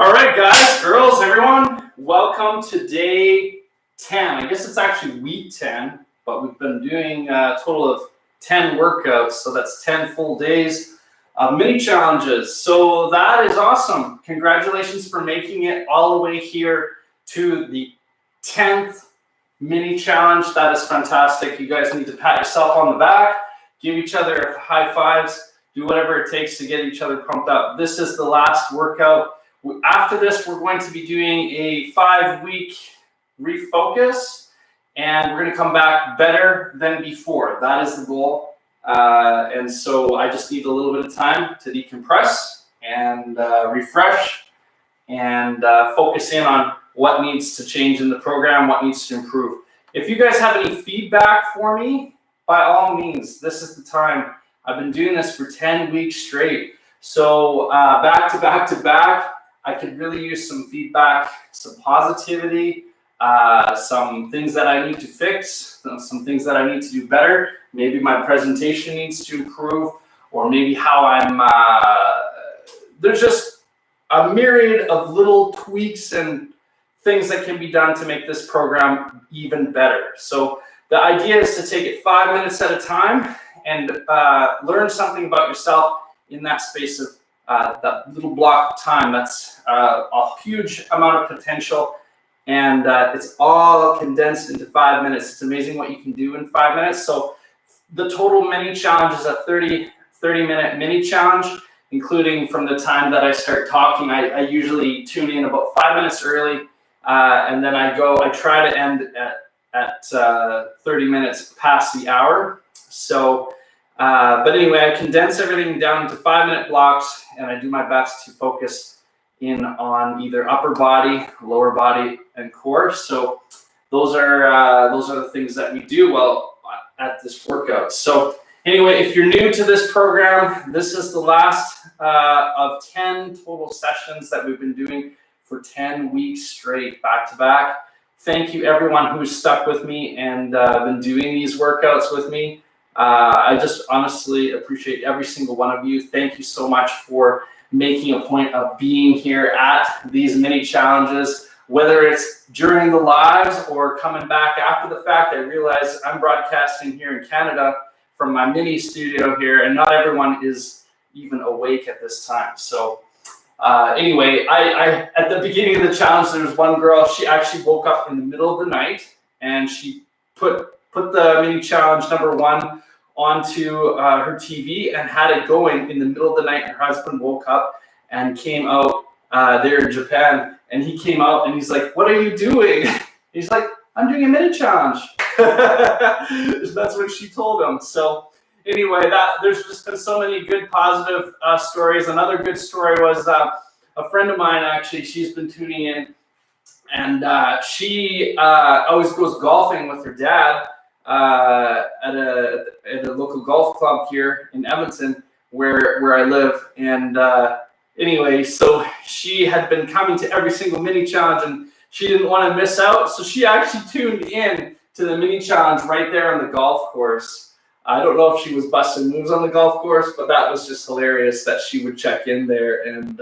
All right, guys, girls, everyone, welcome to day 10. I guess it's actually week 10, but we've been doing a total of 10 workouts, so that's 10 full days of mini challenges. So that is awesome. Congratulations for making it all the way here to the 10th mini challenge. That is fantastic. You guys need to pat yourself on the back, give each other high fives, do whatever it takes to get each other pumped up. This is the last workout. After this, we're going to be doing a 5-week refocus, and we're going to come back better than before. That is the goal. And so I just need a little bit of time to decompress and refresh and focus in on what needs to change in the program, what needs to improve. If you guys have any feedback for me, by all means, this is the time. I've been doing this for 10 weeks straight. So back to back to back, I could really use some feedback, some positivity, some things that I need to fix, some things that I need to do better. Maybe my presentation needs to improve, or maybe how I'm, there's just a myriad of little tweaks and things that can be done to make this program even better. So the idea is to take it 5 minutes at a time and learn something about yourself in that space of that little block of time. That's a huge amount of potential, and it's all condensed into 5 minutes. It's amazing what you can do in 5 minutes. So the total mini challenge is a 30-minute mini challenge, including from the time that I start talking. I usually tune in about 5 minutes early, and then I try to end at 30 minutes past the hour. So but anyway, I condense everything down into 5-minute blocks, and I do my best to focus in on either upper body, lower body, and core. So those are the things that we do well at this workout. So anyway, if you're new to this program, this is the last of 10 total sessions that we've been doing for 10 weeks straight, back to back. Thank you everyone who's stuck with me and been doing these workouts with me. I just honestly appreciate every single one of you. Thank you so much for making a point of being here at these mini challenges, whether it's during the lives or coming back after the fact. I realize I'm broadcasting here in Canada from my mini studio here, and not everyone is even awake at this time. So anyway, I at the beginning of the challenge, there was one girl, she actually woke up in the middle of the night, and she put the mini challenge number 1 onto her TV and had it going in the middle of the night. Her husband woke up and came out there in Japan, and he came out and he's like, "What are you doing?" He's like, "I'm doing a mini challenge." That's what she told him. So anyway, there's just been so many good positive stories. Another good story was a friend of mine, actually, she's been tuning in, and she always goes golfing with her dad at a local golf club here in Edmonton, where I live. And anyway, so she had been coming to every single mini challenge, and she didn't want to miss out. So she actually tuned in to the mini challenge right there on the golf course. I don't know if she was busting moves on the golf course, but that was just hilarious that she would check in there. And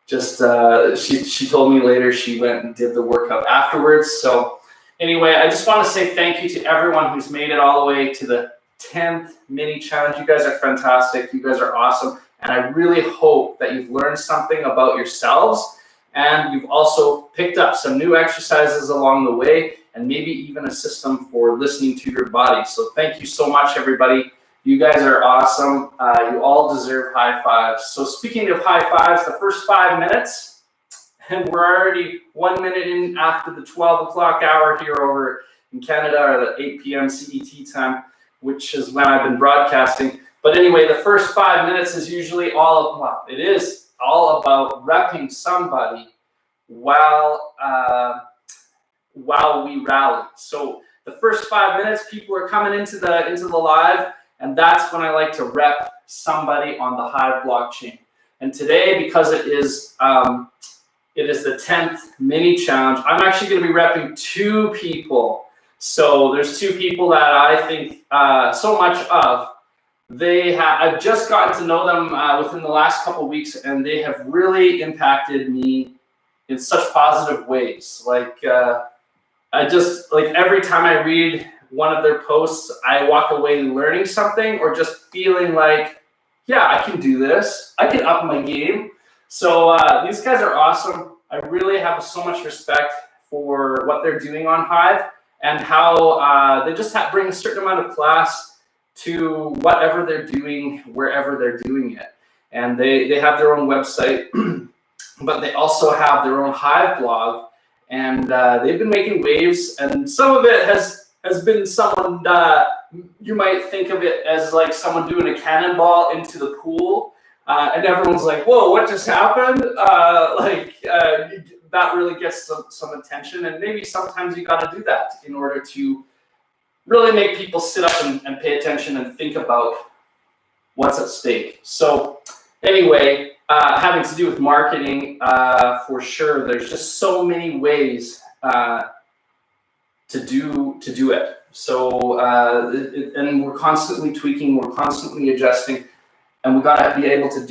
she told me later she went and did the workout afterwards. So anyway, I just want to say thank you to everyone who's made it all the way to the 10th mini challenge. You guys are fantastic. You guys are awesome. And I really hope that you've learned something about yourselves, and you've also picked up some new exercises along the way, and maybe even a system for listening to your body. So thank you so much, everybody. You guys are awesome. You all deserve high fives. So speaking of high fives, the first 5 minutes, and we're already 1 minute in after the 12 o'clock hour here over in Canada, or the 8 p.m. CET time, which is when I've been broadcasting. But anyway, the first 5 minutes is usually all about repping somebody while we rally. So the first 5 minutes, people are coming into the live, and that's when I like to rep somebody on the Hive blockchain. And today, because it is the 10th mini challenge, I'm actually going to be repping 2 people. So there's 2 people that I think so much of. I've just gotten to know them within the last couple of weeks, and they have really impacted me in such positive ways. Like I just, like, every time I read one of their posts, I walk away learning something or just feeling like, yeah, I can do this. I can up my game. So these guys are awesome. I really have so much respect for what they're doing on Hive and how they just bring a certain amount of class to whatever they're doing, wherever they're doing it. And they have their own website, but they also have their own Hive blog, and they've been making waves, and some of it has been someone, you might think of it as like someone doing a cannonball into the pool, and everyone's like, whoa, what just happened? That really gets some attention, and maybe sometimes you got to do that in order to really make people sit up and pay attention and think about what's at stake. So anyway, having to do with marketing, for sure, there's just so many ways to do it. So and we're constantly tweaking, we're constantly adjusting, and we got to be able to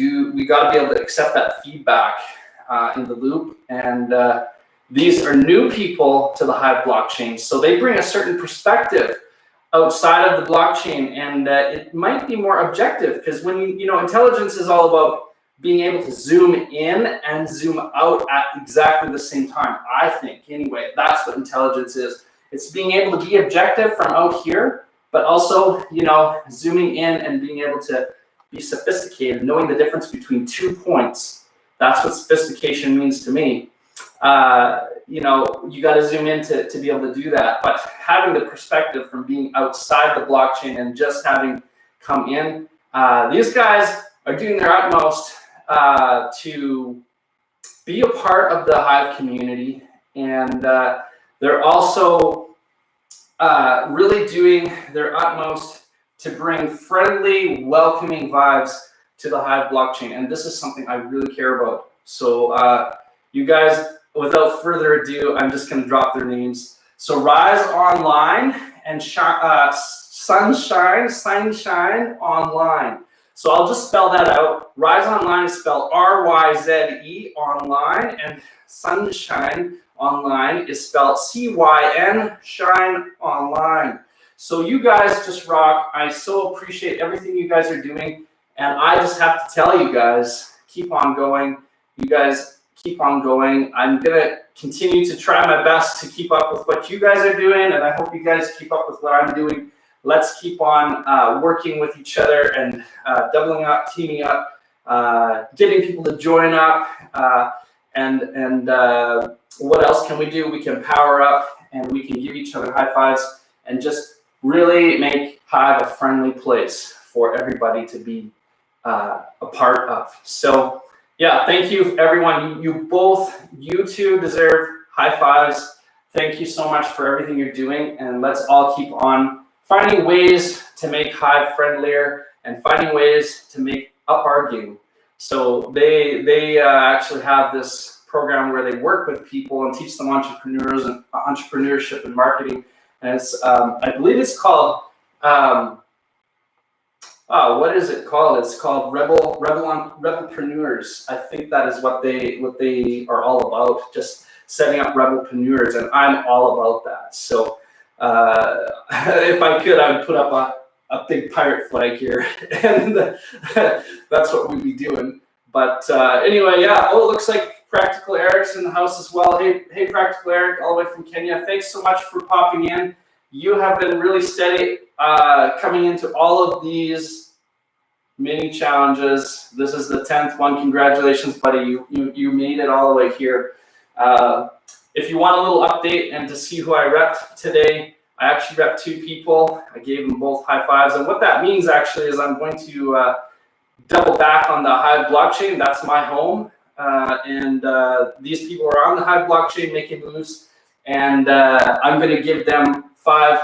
accept that feedback in the loop. And these are new people to the Hive blockchain, so they bring a certain perspective outside of the blockchain, and it might be more objective, because when intelligence is all about being able to zoom in and zoom out at exactly the same time. I think, anyway, that's what intelligence is. It's being able to be objective from out here, but also, zooming in and being able to be sophisticated, knowing the difference between 2 points. That's what sophistication means to me. You got to zoom in to be able to do that. But having the perspective from being outside the blockchain and just having come in, these guys are doing their utmost to be a part of the Hive community, and they're also really doing their utmost to bring friendly, welcoming vibes to the Hive blockchain. And this is something I really care about. So you guys, without further ado, I'm just going to drop their names. So Rise Online and Sunshine Online. So I'll just spell that out. Rise Online is spelled R-Y-Z-E online, and Sunshine Online is spelled C-Y-N, Shine Online. So you guys just rock. I so appreciate everything you guys are doing, and I just have to tell you guys, keep on going. You guys keep on going. I'm gonna continue to try my best to keep up with what you guys are doing, and I hope you guys keep up with what I'm doing. Let's keep on working with each other and doubling up, teaming up, getting people to join up, and what else can we do? We can power up, and we can give each other high fives, and just really make Hive a friendly place for everybody to be a part of. So yeah, thank you everyone. You two deserve high fives. Thank you so much for everything you're doing, and let's all keep on finding ways to make Hive friendlier and finding ways to make up our game. So they actually have this program where they work with people and teach them entrepreneurship and marketing. And it's I believe it's called what is it called? It's called Rebelpreneurs. I think that is what they are all about, just setting up Rebelpreneurs, and I'm all about that. So if I could, I would put up a big pirate flag here, and that's what we'd be doing. But anyway, yeah. Oh, it looks like Practical Eric's in the house as well. Hey, Practical Eric, all the way from Kenya. Thanks so much for popping in. You have been really steady coming into all of these mini challenges. This is the 10th one. Congratulations, buddy. You made it all the way here. If you want a little update and to see who I repped today, I actually repped 2 people. I gave them both high fives. And what that means actually is I'm going to double back on the Hive blockchain. That's my home. And these people are on the Hive blockchain making moves. And I'm going to give them 5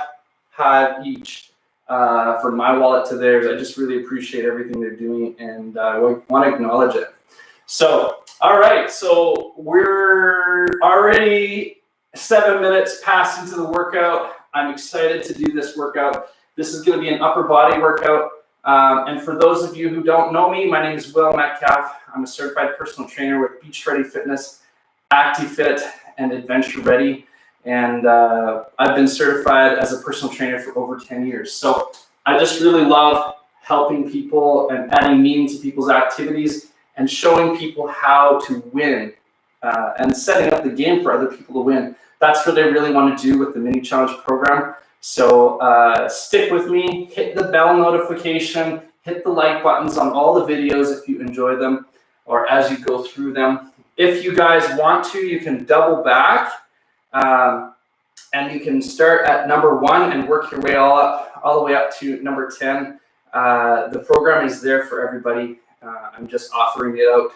Hive each from my wallet to theirs. I just really appreciate everything they're doing, and I want to acknowledge it. So, all right, so we're already 7 minutes past into the workout. I'm excited to do this workout. This is going to be an upper body workout. And for those of you who don't know me, my name is Wil Metcalfe. I'm a certified personal trainer with Beach Ready Fitness. ActiFit and Adventure Ready. And I've been certified as a personal trainer for over 10 years. So I just really love helping people and adding meaning to people's activities and showing people how to win and setting up the game for other people to win. That's what I really want to do with the mini challenge program. So stick with me, hit the bell notification, hit the like buttons on all the videos if you enjoy them or as you go through them. If you guys want to, you can double back and you can start at number 1 and work your way all the way up to number 10. The program is there for everybody. I'm just offering it out.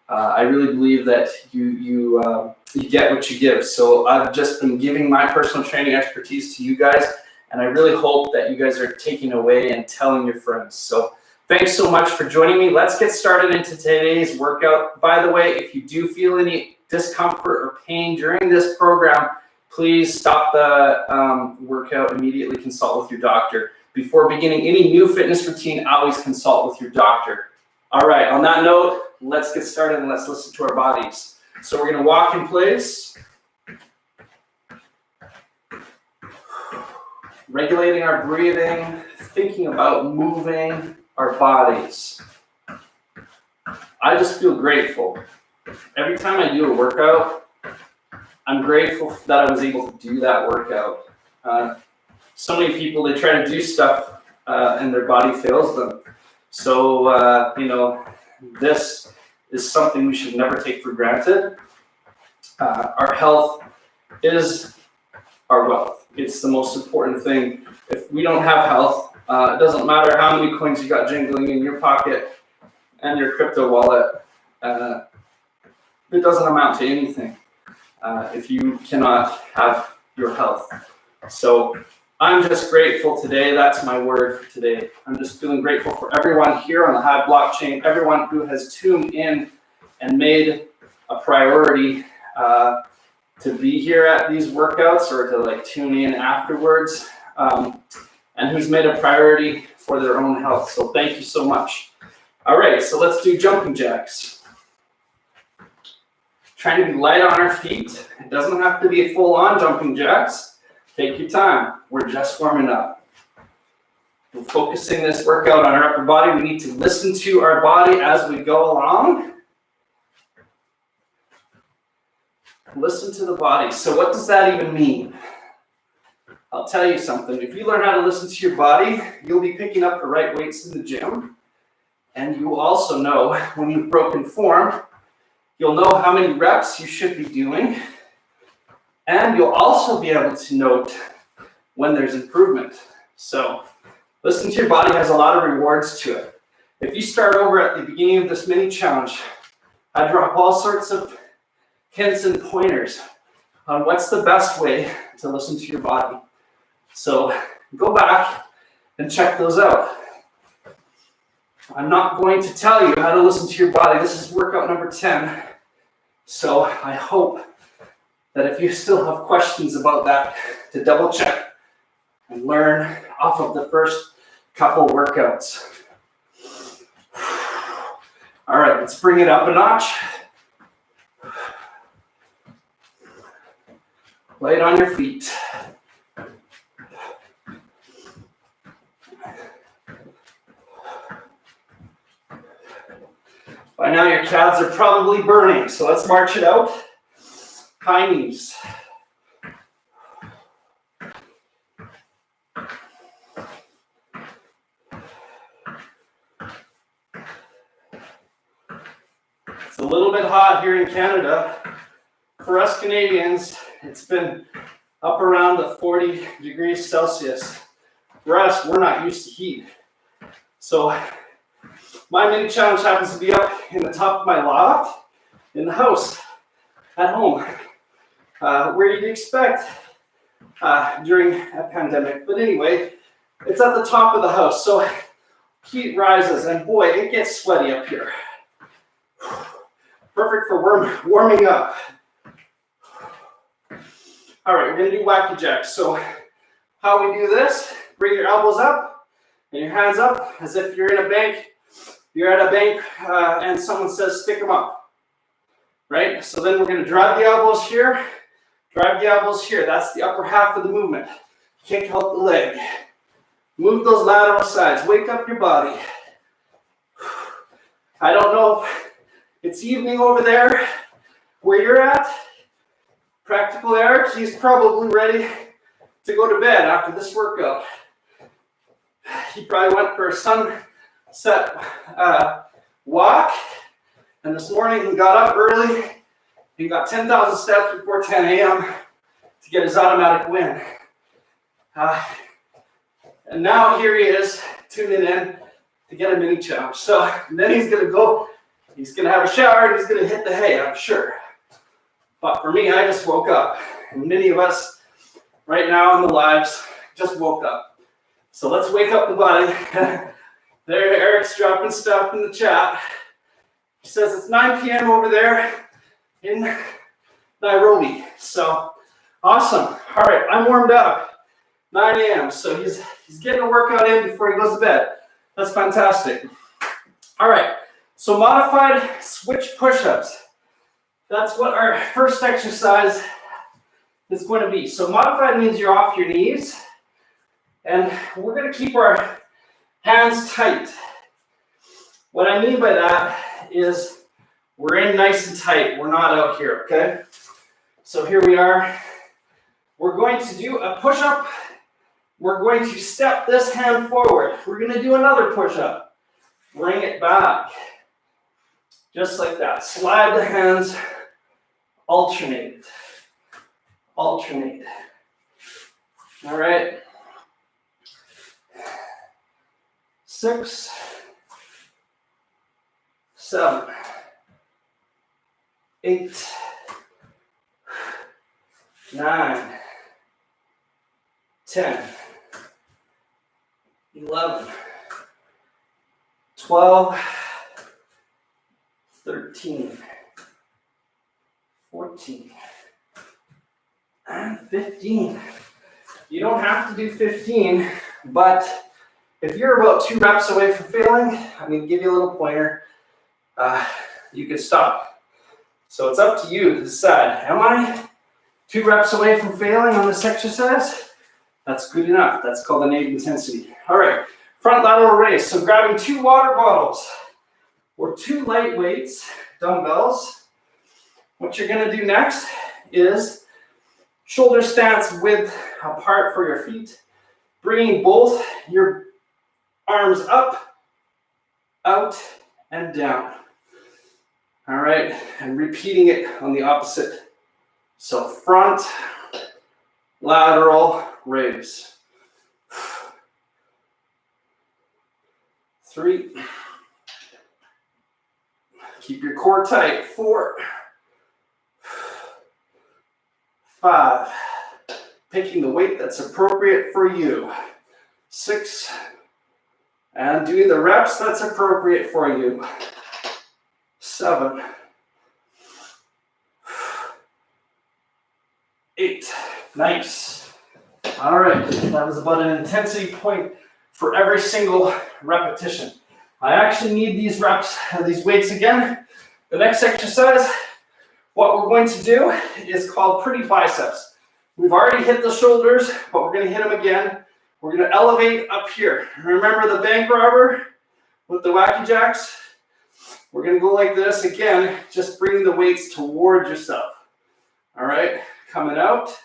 I really believe that you get what you give. So I've just been giving my personal training expertise to you guys, and I really hope that you guys are taking away and telling your friends. So thanks so much for joining me. Let's get started into today's workout. By the way, if you do feel any discomfort or pain during this program, please stop the workout immediately. Consult with your doctor. Before beginning any new fitness routine, always consult with your doctor. All right, on that note, let's get started and let's listen to our bodies. So we're gonna walk in place, regulating our breathing, thinking about moving our bodies. I just feel grateful. Every time I do a workout, I'm grateful that I was able to do that workout. So many people, they try to do stuff and their body fails them. So, you know, this is something we should never take for granted. Our health is our wealth. It's the most important thing. If we don't have health, it doesn't matter how many coins you got jingling in your pocket and your crypto wallet. It doesn't amount to anything if you cannot have your health. So I'm just grateful today. That's my word for today. I'm just feeling grateful for everyone here on the Hive blockchain, everyone who has tuned in and made a priority to be here at these workouts or to like tune in afterwards, and who's made a priority for their own health. So thank you so much. All right, so let's do jumping jacks. Trying to be light on our feet. It doesn't have to be a full-on jumping jacks. Take your time. We're just warming up. We're focusing this workout on our upper body. We need to listen to our body as we go along. Listen to the body. So what does that even mean? I'll tell you something. If you learn how to listen to your body, you'll be picking up the right weights in the gym. And you will also know when you've broken form, you'll know how many reps you should be doing. And you'll also be able to note when there's improvement. So listening to your body has a lot of rewards to it. If you start over at the beginning of this mini challenge, I drop all sorts of hints and pointers on what's the best way to listen to your body. So go back and check those out. I'm not going to tell you how to listen to your body. This is workout number 10. So I hope that if you still have questions about that, to double check and learn off of the first couple workouts. All right, let's bring it up a notch. Light on your feet. By now your calves are probably burning, so let's march it out. High knees. It's a little bit hot here in Canada. For us Canadians, it's been up around the 40 degrees Celsius. For us, we're not used to heat. So my mini challenge happens to be up in the top of my loft in the house at home. Where you'd expect during a pandemic. But anyway, it's at the top of the house. So heat rises and boy, it gets sweaty up here. Perfect for warming up. All right, we're gonna do wacky jacks. So how we do this, bring your elbows up and your hands up as if you're in a bank. You're at a bank and someone says, stick them up. right? So then we're going to drive the elbows here, drive the elbows here. That's the upper half of the movement. Kick out the leg. Move those lateral sides. Wake up your body. I don't know if it's evening over there where you're at. Practical Eric, he's probably ready to go to bed after this workout. He probably went for a sunset walk, and this morning he got up early. He got 10,000 steps before 10 a.m. to get his automatic win. And now here he is, tuning in to get a mini challenge. So then he's going to go, he's going to have a shower, and he's going to hit the hay, I'm sure. But for me, I just woke up. And many of us right now in the lives just woke up. So let's wake up the body. There, Eric's dropping stuff in the chat. He says it's 9 p.m. over there in Nairobi. So awesome. All right, I'm warmed up. 9 a.m. So he's getting a workout in before he goes to bed. That's fantastic. All right, so modified switch push-ups. That's what our first exercise is going to be. So modified means you're off your knees, and we're going to keep our hands tight. What I mean by that is we're in nice and tight. We're not out here, okay? So here we are. We're going to do a push-up. We're going to step this hand forward. We're going to do another push-up. Bring it back. Just like that. Slide the hands. Alternate. Alternate. All right. 6, 7, 8, 9, 10, 11, 12, 13, 14, and 15. You don't have to do 15, but if you're about 2 reps away from failing, I'm going to give you a little pointer. You can stop. So it's up to you to decide, am I 2 reps away from failing on this exercise? That's good enough. That's called innate intensity. All right, front lateral raise. So grabbing 2 water bottles or 2 light weights, dumbbells. What you're going to do next is shoulder stance width apart for your feet, bringing both your arms up, out, and down. All right, and repeating it on the opposite. So front, lateral, raise. 3. Keep your core tight. 4. 5. Picking the weight that's appropriate for you. 6. And doing the reps that's appropriate for you. 7. 8. Nice. All right, that was about an intensity point for every single repetition. I actually need these reps, these weights again. The next exercise, what we're going to do is called pretty biceps. We've already hit the shoulders, but we're going to hit them again. We're going to elevate up here. Remember the bank robber with the wacky jacks? We're going to go like this again, just bringing the weights toward yourself. All right, coming out,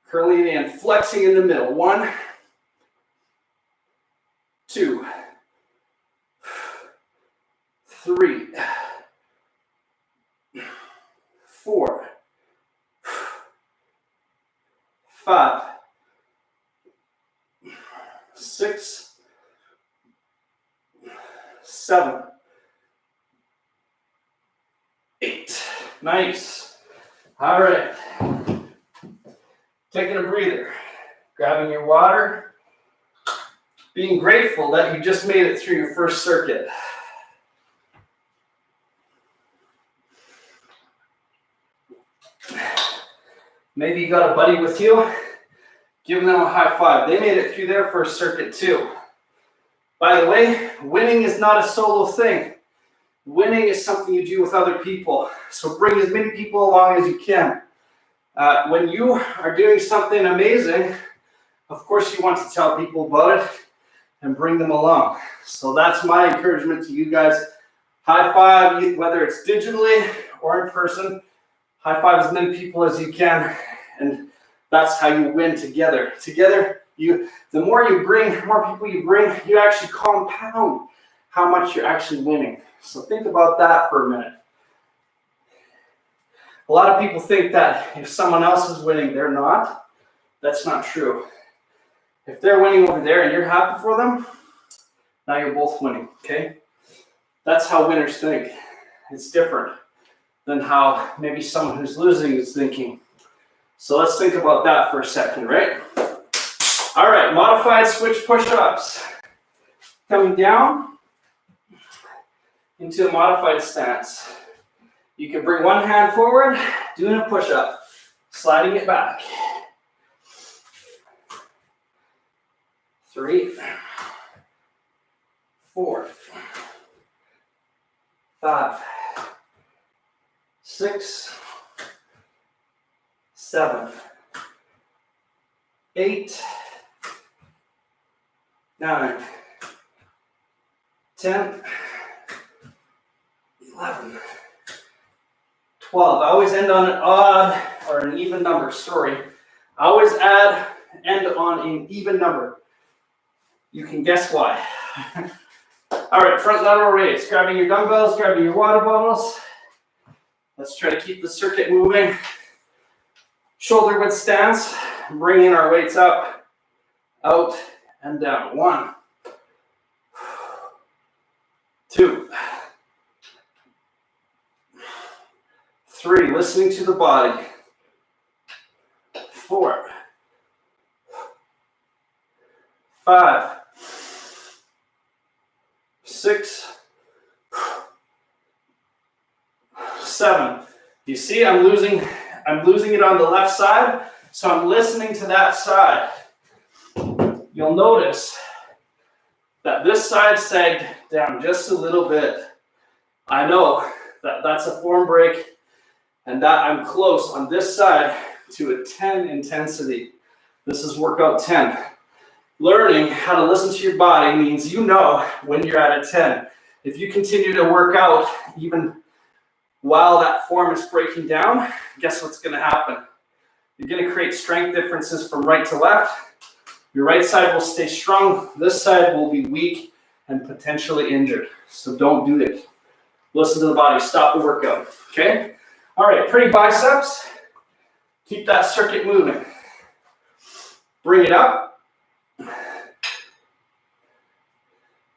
curling in, flexing in the middle. 1, 2, 3, 4, 5, 6, 7, 8. Nice. All right. Taking a breather, grabbing your water, being grateful that you just made it through your first circuit. Maybe you got a buddy with you, give them a high five. They made it through their first circuit too. By the way, winning is not a solo thing. Winning is something you do with other people. So bring as many people along as you can. When you are doing something amazing, of course you want to tell people about it and bring them along. So that's my encouragement to you guys. High five, whether it's digitally or in person. High five as many people as you can, and that's how you win together. Together, the more you bring, the more people you bring, you actually compound how much you're actually winning. So think about that for a minute. A lot of people think that if someone else is winning, they're not. That's not true. If they're winning over there and you're happy for them, now you're both winning, okay? That's how winners think. It's different than how maybe someone who's losing is thinking. So let's think about that for a second, right? All right, modified switch push-ups. Coming down into a modified stance. You can bring one hand forward, doing a push-up, sliding it back. 3, 4, 5, 6, 7, 8, 9, 10, 11, 12. I always end on an odd or an even number, sorry. I always end on an even number. You can guess why. All right, front lateral raise. Grabbing your dumbbells, grabbing your water bottles. Let's try to keep the circuit moving. Shoulder width stance. Bringing our weights up, out, and down. 1, 2, 3. Listening to the body. 4, 5, 6, 7. You see, I'm losing it on the left side, so I'm listening to that side. You'll notice that this side sagged down just a little bit. I know that that's a form break, and that I'm close on this side to a 10 intensity. This is workout 10. Learning how to listen to your body means you know when you're at a 10. If you continue to work out even while that form is breaking down, guess what's going to happen? You're going to create strength differences from right to left. Your right side will stay strong. This side will be weak and potentially injured. So don't do it. Listen to the body. Stop the workout. Okay? All right, pretty biceps. Keep that circuit moving. Bring it up.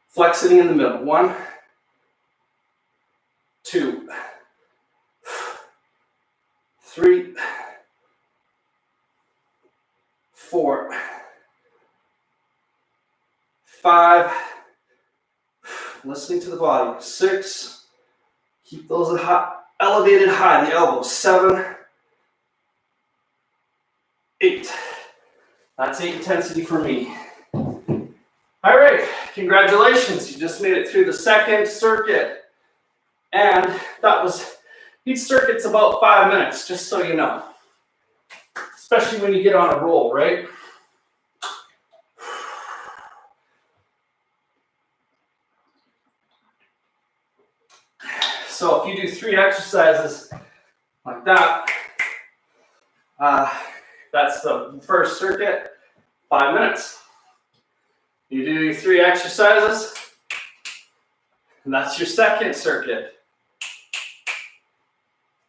Flexing in the middle. 1, 2, 3, 4, 5. Listening to the body. 6. Keep those elevated high, the elbows. 7, 8. That's 8 intensity for me. All right, congratulations. You just made it through the second circuit. And each circuit's about 5 minutes, just so you know. Especially when you get on a roll, right? So if you do 3 exercises like that, that's the first circuit, 5 minutes. You do your 3 exercises, and that's your second circuit.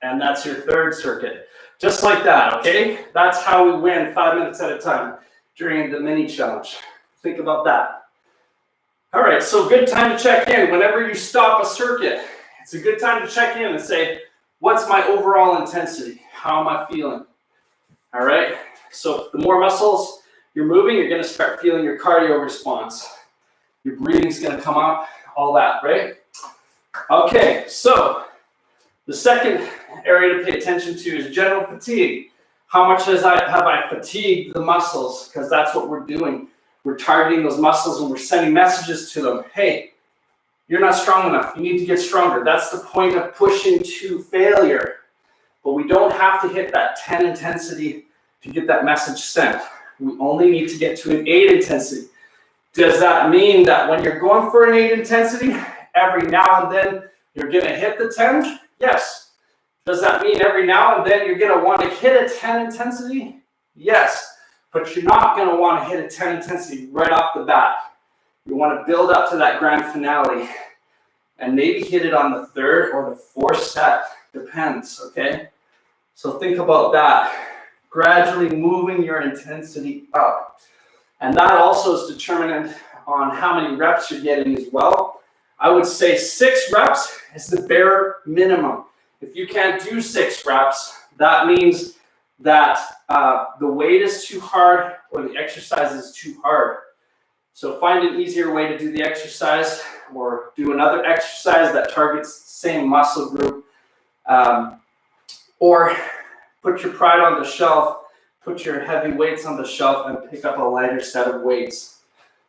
And that's your third circuit. Just like that, okay? That's how we win 5 minutes at a time during the mini challenge. Think about that. All right, so good time to check in. Whenever you stop a circuit, it's a good time to check in and say, what's my overall intensity? How am I feeling? All right, so the more muscles you're moving, you're gonna start feeling your cardio response. Your breathing's gonna come up, all that, right? Okay, so the second area to pay attention to is general fatigue. How much have I fatigued the muscles? Because that's what we're doing. We're targeting those muscles and we're sending messages to them. Hey, you're not strong enough. You need to get stronger. That's the point of pushing to failure. But we don't have to hit that 10 intensity to get that message sent. We only need to get to an 8 intensity. Does that mean that when you're going for an 8 intensity, every now and then you're going to hit the 10? Yes. Does that mean every now and then you're going to want to hit a 10 intensity? Yes. But you're not going to want to hit a 10 intensity right off the bat. You want to build up to that grand finale and maybe hit it on the 3rd or the 4th set. Depends, okay? So think about that. Gradually moving your intensity up. And that also is determinant on how many reps you're getting as well. I would say 6 reps is the bare minimum. If you can't do 6 reps, that means that the weight is too hard or the exercise is too hard. So find an easier way to do the exercise or do another exercise that targets the same muscle group. Or put your pride on the shelf, put your heavy weights on the shelf and pick up a lighter set of weights.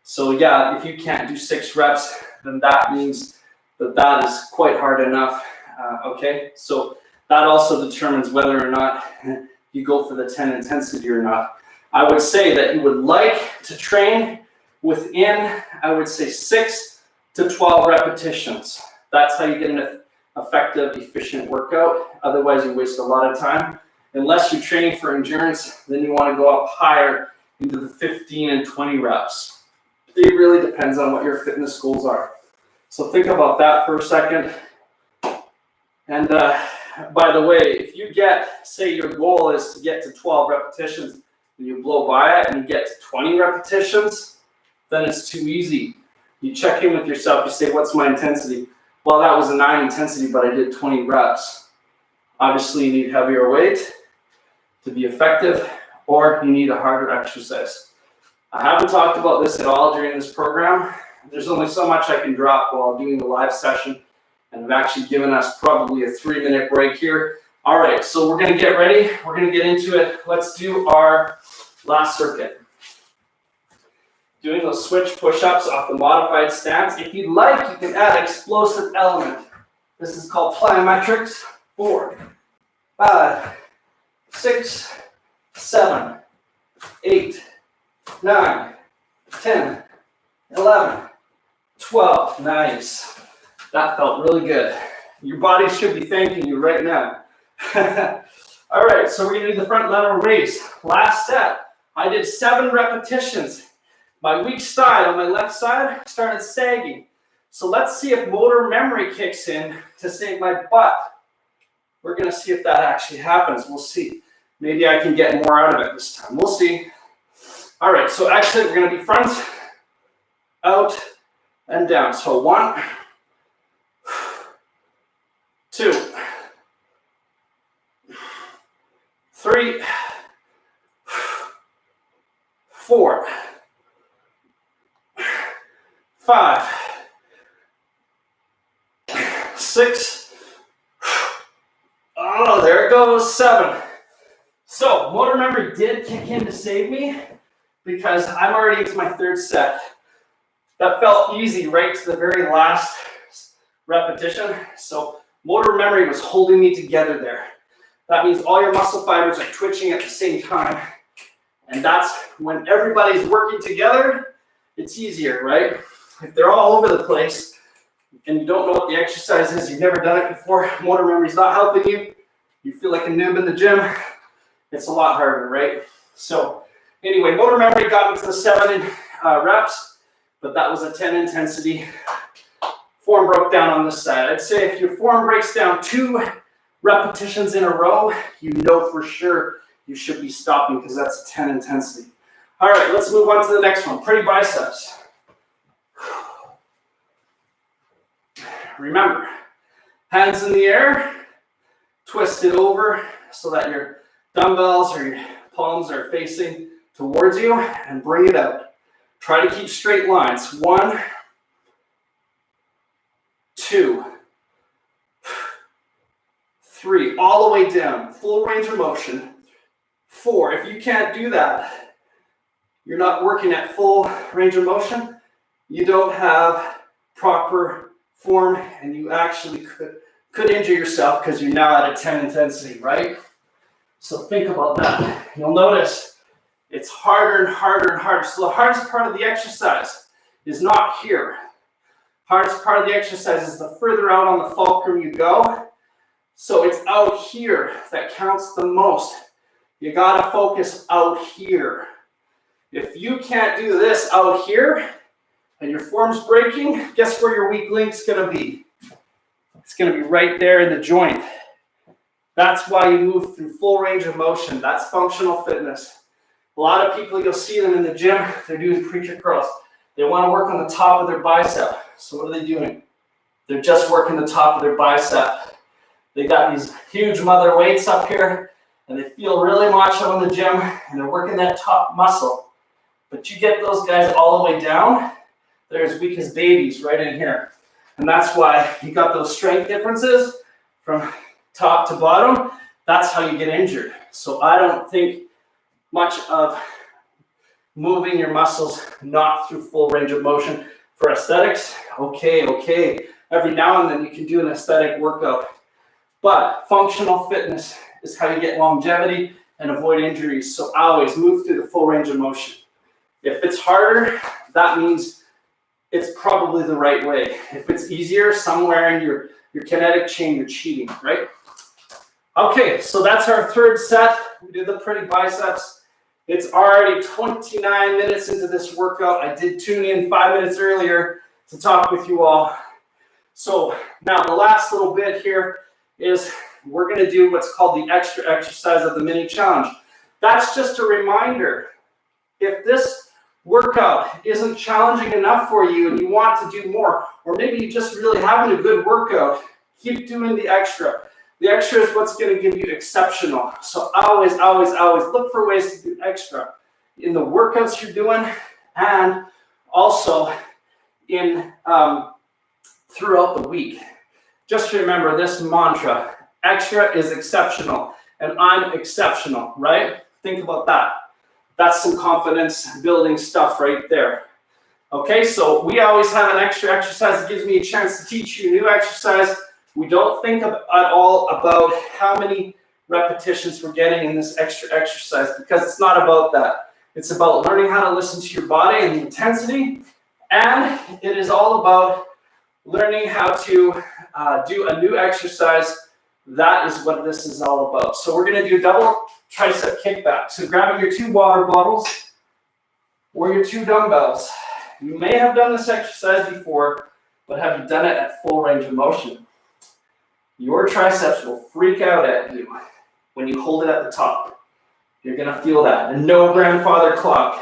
So yeah, if you can't do 6 reps, then that means that that is quite hard enough, okay? So that also determines whether or not you go for the 10 intensity or not. I would say that you would like to train within, I would say 6 to 12 repetitions. That's how you get an effective, efficient workout. Otherwise, you waste a lot of time. Unless you're training for endurance, then you want to go up higher into the 15 and 20 reps. It really depends on what your fitness goals are. So think about that for a second. And by the way, if you get, say your goal is to get to 12 repetitions and you blow by it and you get to 20 repetitions, then it's too easy. You check in with yourself, you say, what's my intensity? Well, that was a 9 intensity, but I did 20 reps. Obviously, you need heavier weight to be effective, or you need a harder exercise. I haven't talked about this at all during this program. There's only so much I can drop while doing the live session, and I've actually given us probably a 3-minute break here. All right, so we're gonna get ready. We're gonna get into it. Let's do our last circuit. Doing those switch push-ups off the modified stance. If you'd like, you can add explosive element. This is called plyometrics. 4, 5, 6, 7, 8, 9, 10, 11, 12. Nice. That felt really good. Your body should be thanking you right now. All right, so we're going to do the front lateral raise. Last set, I did 7 repetitions. My weak side on my left side started sagging. So let's see if motor memory kicks in to save my butt. We're going to see if that actually happens. We'll see. Maybe I can get more out of it this time. We'll see. All right, so actually we're going to be front, out, and down. So 1, 2, 3, 4, 5, 6, oh, there it goes, 7. So motor memory did kick in to save me because I'm already into my 3rd set. That felt easy right to the very last repetition. So motor memory was holding me together there. That means all your muscle fibers are twitching at the same time. And that's when everybody's working together, it's easier, right? If they're all over the place and you don't know what the exercise is, you've never done it before, motor memory's not helping you, you feel like a noob in the gym, it's a lot harder, right? So anyway, motor memory got into the 7 reps, but that was a 10 intensity. Form broke down on this side. I'd say if your form breaks down 2 repetitions in a row, you know for sure you should be stopping because that's a 10 intensity. All right, let's move on to the next one, pretty biceps. Remember, hands in the air, twist it over so that your dumbbells or your palms are facing towards you and bring it out. Try to keep straight lines. 1, 2, 3, all the way down, full range of motion. 4, if you can't do that, you're not working at full range of motion, you don't have proper form, and you actually could injure yourself because you're now at a 10 intensity, right? So think about that. You'll notice it's harder and harder and harder. So the hardest part of the exercise is not here. Hardest part of the exercise is the further out on the fulcrum you go. So it's out here that counts the most. You gotta focus out here. If you can't do this out here and your form's breaking, guess where your weak link's gonna be? It's gonna be right there in the joint. That's why you move through full range of motion. That's functional fitness. A lot of people, you'll see them in the gym, they're doing preacher curls. They wanna work on the top of their bicep. So what are they doing? They're just working the top of their bicep. They got these huge mother weights up here, and they feel really macho in the gym, and they're working that top muscle. But you get those guys all the way down, they're as weak as babies right in here. And that's why you got those strength differences from top to bottom. That's how you get injured. So I don't think much of moving your muscles not through full range of motion for aesthetics. Okay. Every now and then you can do an aesthetic workout. But functional fitness is how you get longevity and avoid injuries. So always move through the full range of motion. If it's harder, that means it's probably the right way. If it's easier, somewhere in your kinetic chain, you're cheating, right? Okay, so that's our third set. We did the pretty biceps. It's already 29 minutes into this workout. I did tune in 5 minutes earlier to talk with you all. So now the last little bit here is we're going to do what's called the extra exercise of the mini challenge. That's just a reminder. If this workout isn't challenging enough for you and you want to do more, or maybe you just really having a good workout, keep doing the extra. The extra is what's going to give you exceptional. So always look for ways to do extra in the workouts you're doing, and also in throughout the week. Just remember this mantra: extra is exceptional, and I'm exceptional, right? Think about that. That's some confidence building stuff right there. Okay, so we always have an extra exercise that gives me a chance to teach you a new exercise. We don't think at all about how many repetitions we're getting in this extra exercise, because it's not about that. It's about learning how to listen to your body and the intensity, and it is all about learning how to do a new exercise. That is what this is all about. So we're going to do double tricep kickback. So grabbing your 2 water bottles or your 2 dumbbells. You may have done this exercise before, but have you done it at full range of motion? Your triceps will freak out at you when you hold it at the top. You're going to feel that. And no grandfather clock.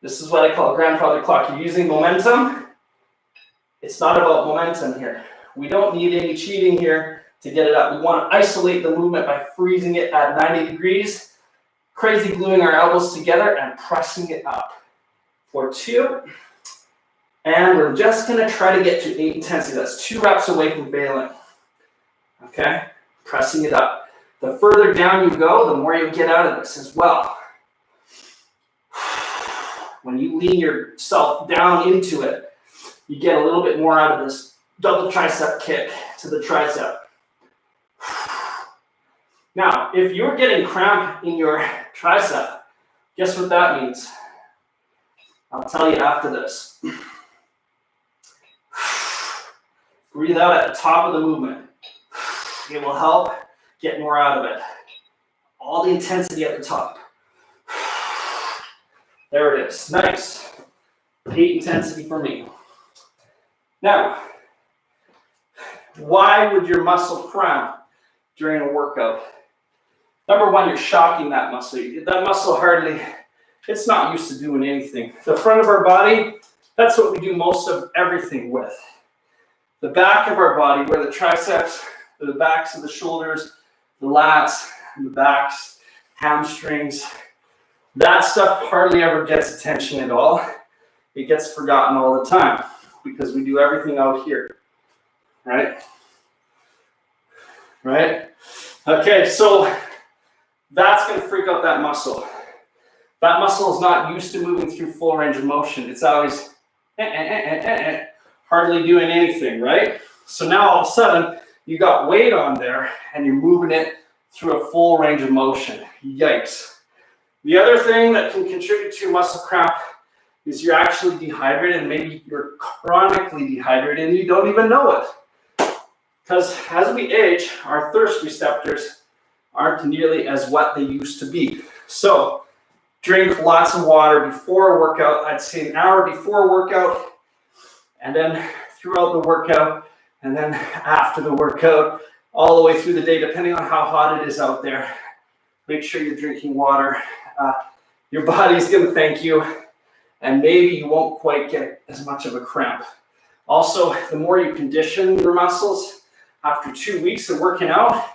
This is what I call grandfather clock. You're using momentum. It's not about momentum here. We don't need any cheating here to get it up. We want to isolate the movement by freezing it at 90 degrees, crazy gluing our elbows together and pressing it up. For 2. And we're just going to try to get to 8 intensity. That's 2 reps away from failing. Okay? Pressing it up. The further down you go, the more you get out of this as well. When you lean yourself down into it, you get a little bit more out of this double tricep kick to the tricep. Now, if you're getting cramp in your tricep, guess what that means? I'll tell you after this. Breathe out at the top of the movement. It will help get more out of it. All the intensity at the top. There it is. Nice. 8 intensity for me. Now, why would your muscle cramp during a workout? Number 1, you're shocking that muscle. That muscle it's not used to doing anything. The front of our body, that's what we do most of everything with. The back of our body, where the triceps, the backs of the shoulders, the lats, the backs, hamstrings, that stuff hardly ever gets attention at all. It gets forgotten all the time because we do everything out here, right? Right? Okay, so that's going to freak out that muscle. That muscle is not used to moving through full range of motion. It's always hardly doing anything, right? So now all of a sudden, you got weight on there and you're moving it through a full range of motion. Yikes. The other thing that can contribute to muscle cramp is you're actually dehydrated, and maybe you're chronically dehydrated and you don't even know it. Because as we age, our thirst receptors aren't nearly as what they used to be. So drink lots of water before a workout. I'd say an hour before a workout, and then throughout the workout, and then after the workout, all the way through the day, depending on how hot it is out there. Make sure you're drinking water. Your body's going to thank you, and maybe you won't quite get as much of a cramp. Also, the more you condition your muscles, after 2 weeks of working out,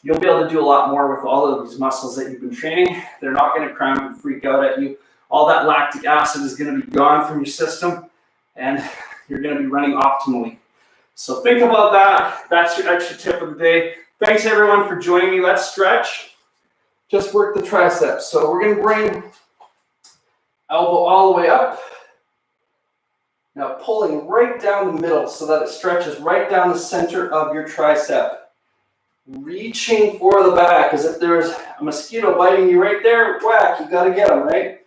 you'll be able to do a lot more with all of these muscles that you've been training. They're not going to cramp and freak out at you. All that lactic acid is going to be gone from your system, and you're going to be running optimally. So think about that. That's your extra tip of the day. Thanks everyone for joining me. Let's stretch. Just work the triceps. So we're going to bring elbow all the way up. Now pulling right down the middle so that it stretches right down the center of your tricep. Reaching for the back as if there's a mosquito biting you right there. Whack, you got to get them, right?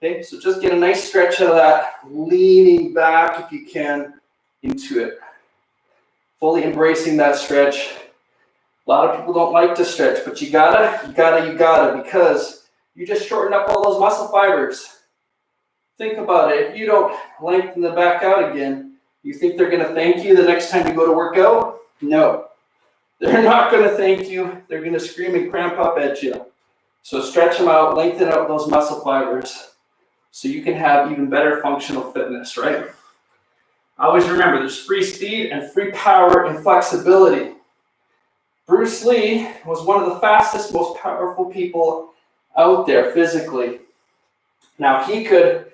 Okay, so just get a nice stretch out of that. Leaning back if you can into it. Fully embracing that stretch. A lot of people don't like to stretch, but you gotta, because you just shorten up all those muscle fibers. Think about it. If you don't lengthen the back out again, you think they're gonna thank you the next time you go to work out? No. They're not gonna thank you. They're gonna scream and cramp up at you. So stretch them out, lengthen out those muscle fibers so you can have even better functional fitness, right? Always remember, there's free speed and free power and flexibility. Bruce Lee was one of the fastest, most powerful people out there physically. Now he could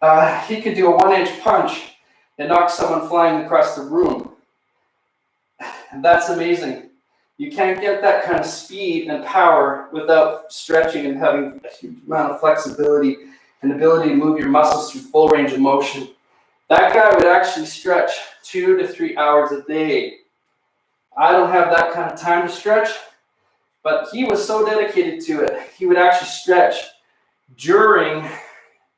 do a 1-inch punch and knock someone flying across the room. And that's amazing. You can't get that kind of speed and power without stretching and having a huge amount of flexibility and ability to move your muscles through full range of motion. That guy would actually stretch 2 to 3 hours a day. I don't have that kind of time to stretch, but he was so dedicated to it. He would actually stretch during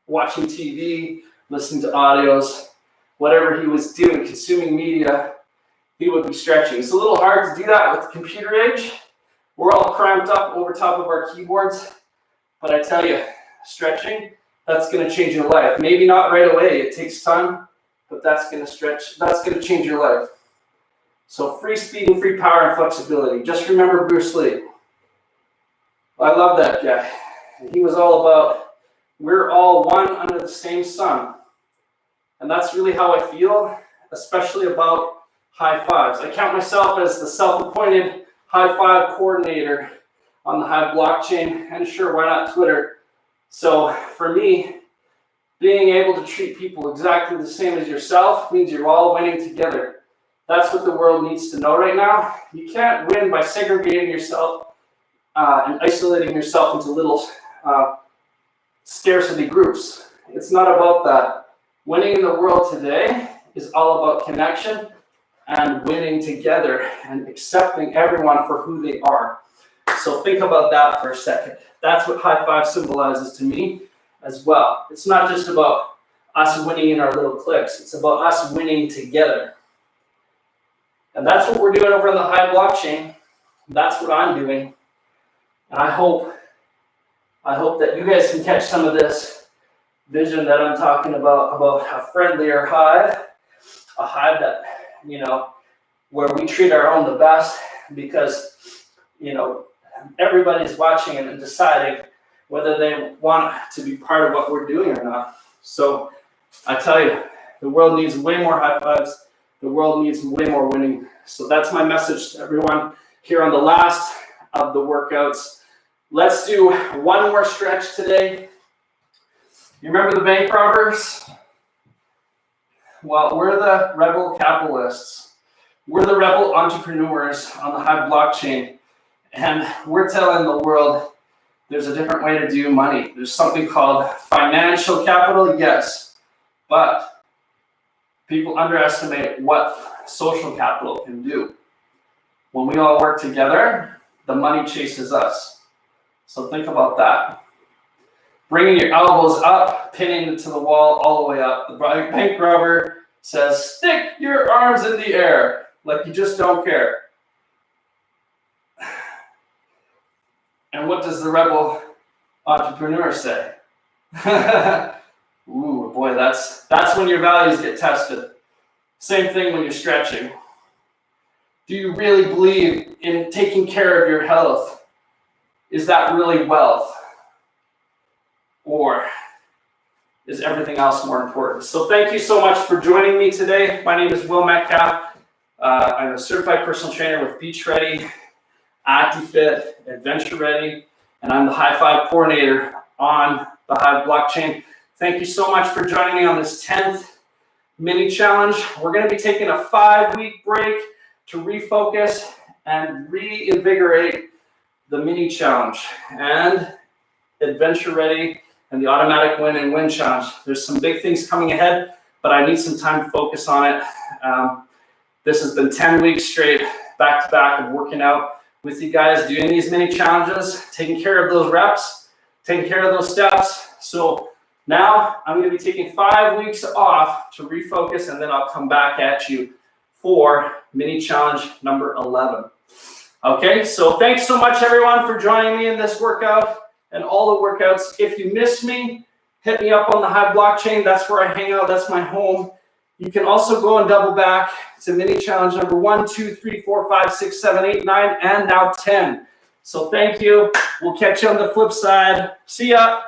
watching TV, listening to audios, whatever he was doing, consuming media, he would be stretching. It's a little hard to do that with the computer age. We're all cramped up over top of our keyboards, but I tell you, stretching, that's going to change your life. Maybe not right away, it takes time, but that's going to change your life. So free speed and free power and flexibility. Just remember Bruce Lee. I love that guy. He was all about, we're all one under the same sun. And that's really how I feel, especially about high fives. I count myself as the self-appointed high five coordinator on the Hive blockchain, and sure, why not Twitter? So for me, being able to treat people exactly the same as yourself means you're all winning together. That's what the world needs to know right now. You can't win by segregating yourself and isolating yourself into little scarcity groups. It's not about that. Winning in the world today is all about connection and winning together and accepting everyone for who they are. So think about that for a second. That's what high five symbolizes to me as well. It's not just about us winning in our little cliques. It's about us winning together. And that's what we're doing over on the Hive blockchain. That's what I'm doing. And I hope that you guys can catch some of this vision that I'm talking about a friendlier hive, a hive that, where we treat our own the best, because, everybody's watching and deciding whether they want to be part of what we're doing or not. So I tell you, the world needs way more high fives. The world needs way more winning. So that's my message to everyone here on the last of the workouts. Let's do one more stretch today. You remember the bank robbers? Well, we're the rebel capitalists. We're the rebel entrepreneurs on the Hive blockchain. And we're telling the world there's a different way to do money. There's something called financial capital, yes. But People underestimate what social capital can do. When we all work together, the money chases us. So think about that. Bringing your elbows up, pinning it to the wall all the way up. The bank robber says, stick your arms in the air, like you just don't care. And what does the rebel entrepreneur say? Ooh, boy, that's when your values get tested. Same thing when you're stretching. Do you really believe in taking care of your health? Is that really wealth? Or is everything else more important? So thank you so much for joining me today. My name is Wil Metcalfe. I'm a certified personal trainer with Beach Ready, ActiFit, Adventure Ready, and I'm the High Five coordinator on the Hive blockchain. Thank you so much for joining me on this 10th mini challenge. We're going to be taking a 5-week break to refocus and reinvigorate the mini challenge and Adventure Ready and the automatic win and win challenge. There's some big things coming ahead, but I need some time to focus on it. This has been 10 weeks straight, back to back, of working out with you guys, doing these mini challenges, taking care of those reps, taking care of those steps. So now I'm going to be taking 5 weeks off to refocus, and then I'll come back at you for mini challenge number 11. Okay, so thanks so much everyone for joining me in this workout and all the workouts. If you miss me, hit me up on the Hive blockchain. That's where I hang out. That's my home. You can also go and double back to mini challenge number 1, 2, 3, 4, 5, 6, 7, 8, 9, and now 10. So thank you. We'll catch you on the flip side. See ya.